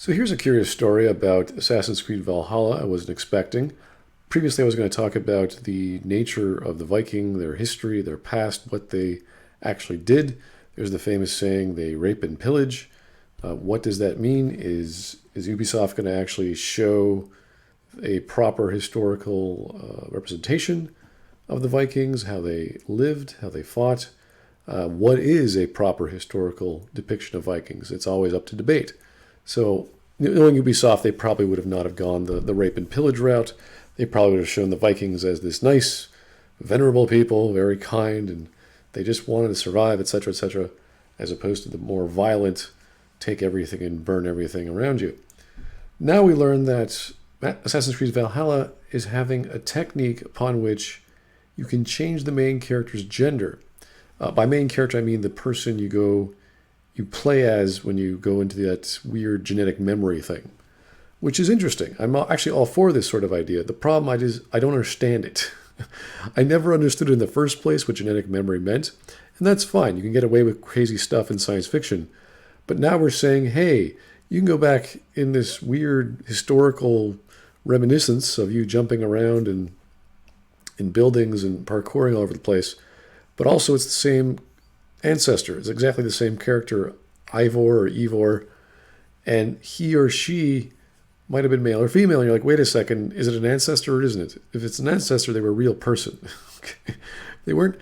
So here's a curious story about Assassin's Creed Valhalla I wasn't expecting. Previously, I was going to talk about the nature of the Viking, their history, their past, what they actually did. There's the famous saying, they rape and pillage. What does that mean? Is Ubisoft going to actually show a proper historical representation of the Vikings, how they lived, how they fought? What is a proper historical depiction of Vikings? It's always up to debate. So, knowing Ubisoft, they probably would have not have gone the rape and pillage route. They probably would have shown the Vikings as this nice, venerable people, very kind, and they just wanted to survive, etc., as opposed to the more violent, take everything and burn everything around you. Now we learn that Assassin's Creed Valhalla is having a technique upon which you can change the main character's gender. By main character, I mean the person you play as when you go into that weird genetic memory thing, which is interesting. I'm actually all for this sort of idea. The problem I don't understand it. I never understood in the first place what genetic memory meant, and that's fine. You can get away with crazy stuff in science fiction. But now we're saying, hey, you can go back in this weird historical reminiscence of you jumping around in buildings and parkouring all over the place, but also it's the same ancestor. It's exactly the same character, Ivor or Eivor, and he or she might have been male or female. And you're like, wait a second, is it an ancestor or isn't it? If it's an ancestor, they were a real person. They weren't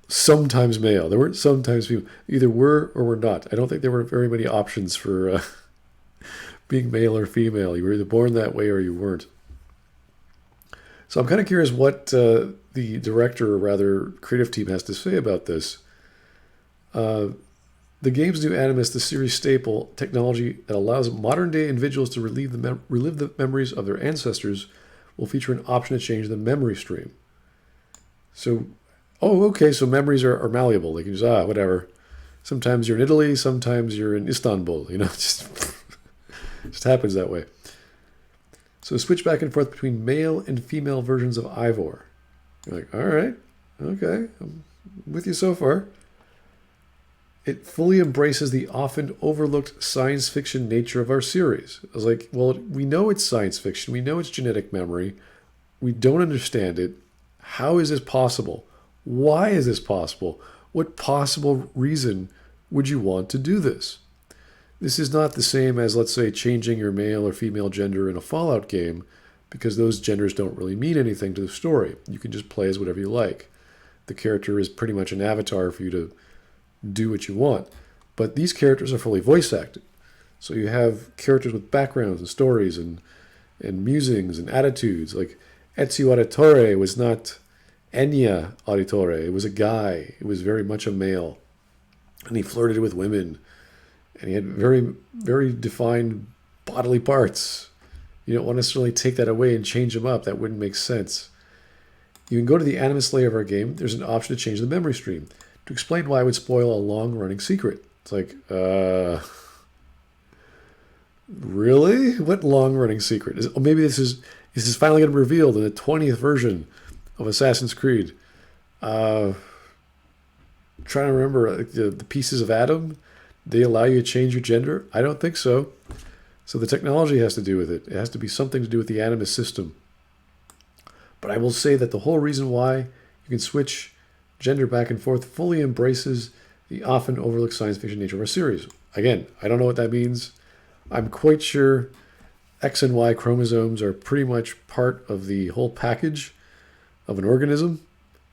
sometimes male. They weren't sometimes female. Either were or were not. I don't think there were very many options for being male or female. You were either born that way or you weren't. So I'm kind of curious what the director, or rather creative team, has to say about this. The game's new Animus, the series staple technology that allows modern-day individuals to relive the memories of their ancestors, will feature an option to change the memory stream. So, okay, so memories are malleable. They can just, whatever. Sometimes you're in Italy, sometimes you're in Istanbul. It just happens that way. So switch back and forth between male and female versions of Ivor. You're like, all right, okay, I'm with you so far. It fully embraces the often overlooked science fiction nature of our series. I was like, well, we know it's science fiction. We know it's genetic memory. We don't understand it. How is this possible? Why is this possible? What possible reason would you want to do this? This is not the same as, let's say, changing your male or female gender in a Fallout game, because those genders don't really mean anything to the story. You can just play as whatever you like. The character is pretty much an avatar for you to do what you want. But these characters are fully voice acted. So you have characters with backgrounds and stories and musings and attitudes. Like Ezio Auditore was not Enya Auditore. It was a guy. It was very much a male. And he flirted with women. And he had very, very defined bodily parts. You don't want to necessarily take that away and change them up. That wouldn't make sense. You can go to the Animus layer of our game. There's an option to change the memory stream. To explain why I would spoil a long-running secret. It's like, really? What long-running secret? Maybe this is finally going to be revealed in the 20th version of Assassin's Creed. Trying to remember the pieces of Adam. They allow you to change your gender? I don't think so. So the technology has to do with it. It has to be something to do with the Animus system. But I will say that the whole reason why you can switch gender back and forth fully embraces the often overlooked science fiction nature of our series. Again, I don't know what that means. I'm quite sure X and Y chromosomes are pretty much part of the whole package of an organism,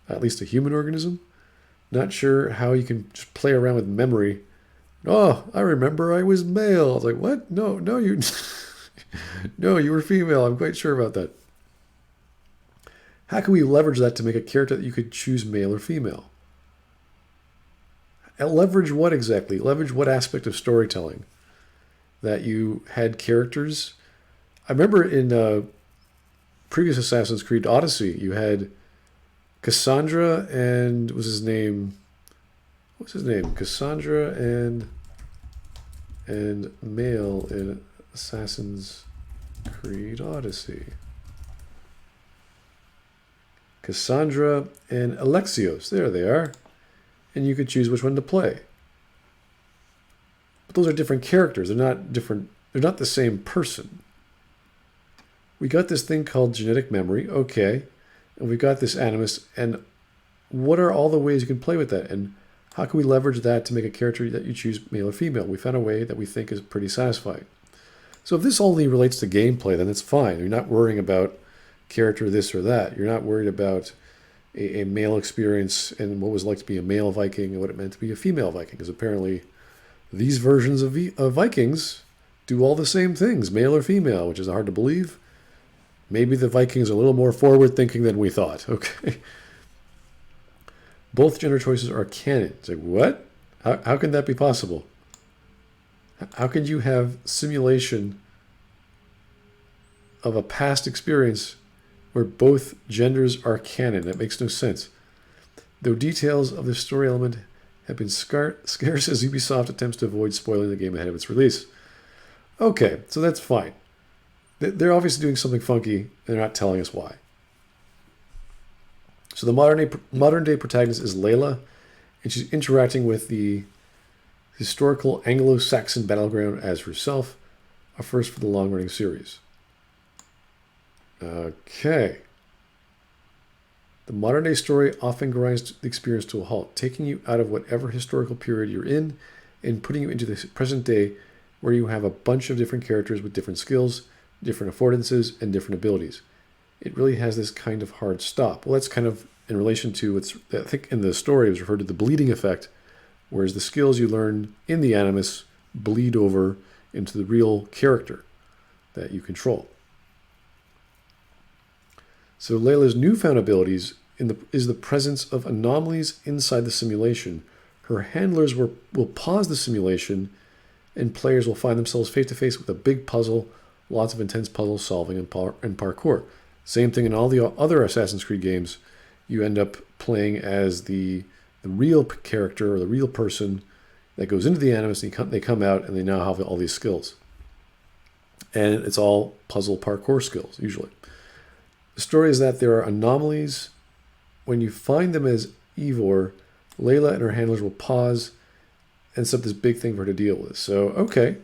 at least a human organism. Not sure how you can just play around with memory. Oh, I remember I was male. I was like, what? No, you no, you were female. I'm quite sure about that. How can we leverage that to make a character that you could choose male or female? And leverage what exactly? Leverage what aspect of storytelling? That you had characters. I remember in previous Assassin's Creed Odyssey, you had Cassandra and what's his name? Cassandra and male in Assassin's Creed Odyssey. Cassandra and Alexios. There they are. And you could choose which one to play. But those are different characters. They're not different They're not the same person. We got this thing called genetic memory, okay, and we got this animus, and what are all the ways you can play with that, and how can we leverage that to make a character that you choose male or female? We found a way that we think is pretty satisfying. So if this only relates to gameplay, then it's fine. You're not worrying about character this or that. You're not worried about a male experience and what it was like to be a male Viking and what it meant to be a female Viking, because apparently these versions of Vikings do all the same things, male or female, which is hard to believe. Maybe the Vikings are a little more forward-thinking than we thought. Okay. Both gender choices are canon. It's like, what? How can that be possible? How can you have simulation of a past experience where both genders are canon? That makes no sense. Though details of the story element have been scarce as Ubisoft attempts to avoid spoiling the game ahead of its release. Okay, so that's fine. They're obviously doing something funky, and they're not telling us why. So the modern day protagonist is Layla, and she's interacting with the historical Anglo-Saxon battleground as herself, a first for the long-running series. Okay. The modern day story often grinds the experience to a halt, taking you out of whatever historical period you're in and putting you into the present day where you have a bunch of different characters with different skills, different affordances, and different abilities. It really has this kind of hard stop. Well, that's kind of in relation to what's, I think in the story it was referred to the bleeding effect, whereas the skills you learn in the Animus bleed over into the real character that you control. So Layla's newfound abilities is the presence of anomalies inside the simulation. Her handlers will pause the simulation, and players will find themselves face-to-face with a big puzzle, lots of intense puzzle solving and parkour. Same thing in all the other Assassin's Creed games. You end up playing as the real character or the real person that goes into the Animus, and they come out and they now have all these skills. And it's all puzzle parkour skills, usually. The story is that there are anomalies. When you find them as Eivos, Layla and her handlers will pause and set this big thing for her to deal with. So, okay,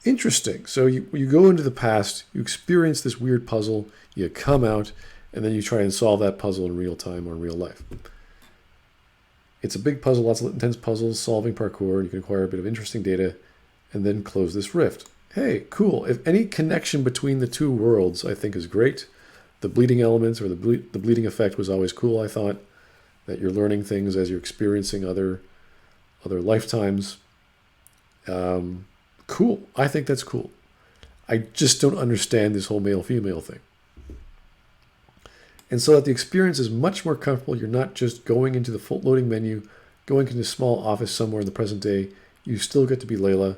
interesting. So you go into the past, you experience this weird puzzle, you come out, and then you try and solve that puzzle in real time or in real life. It's a big puzzle, lots of intense puzzles, solving parkour. You can acquire a bit of interesting data and then close this rift. Hey, cool. If any connection between the two worlds, I think is great. The bleeding elements or the bleeding effect was always cool, I thought, that you're learning things as you're experiencing other lifetimes. Cool. I think that's cool. I just don't understand this whole male-female thing. And so that the experience is much more comfortable. You're not just going into the full loading menu, going into a small office somewhere in the present day. You still get to be Layla,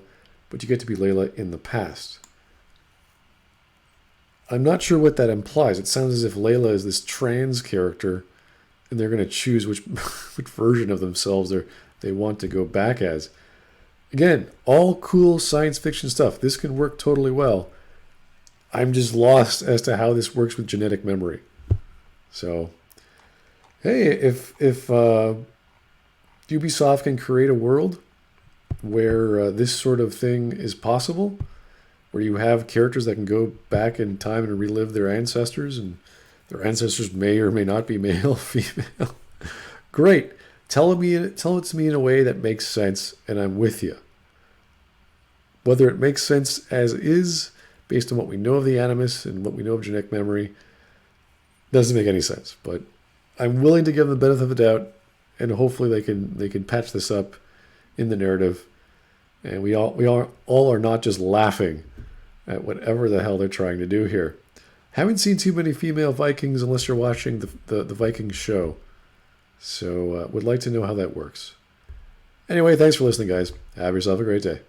but you get to be Layla in the past. I'm not sure what that implies. It sounds as if Layla is this trans character, and they're going to choose which version of themselves they want to go back as. Again, all cool science fiction stuff. This can work totally well. I'm just lost as to how this works with genetic memory. So, hey, if Ubisoft can create a world where this sort of thing is possible, where you have characters that can go back in time and relive their ancestors, and their ancestors may or may not be male, female. Great. Tell it to me in a way that makes sense, and I'm with you. Whether it makes sense as is, based on what we know of the Animus and what we know of genetic memory, doesn't make any sense. But I'm willing to give them the benefit of the doubt, and hopefully they can patch this up in the narrative, and we all are not just laughing at whatever the hell they're trying to do here. Haven't seen too many female Vikings unless you're watching the Vikings show. So would like to know how that works. Anyway, thanks for listening, guys. Have yourself a great day.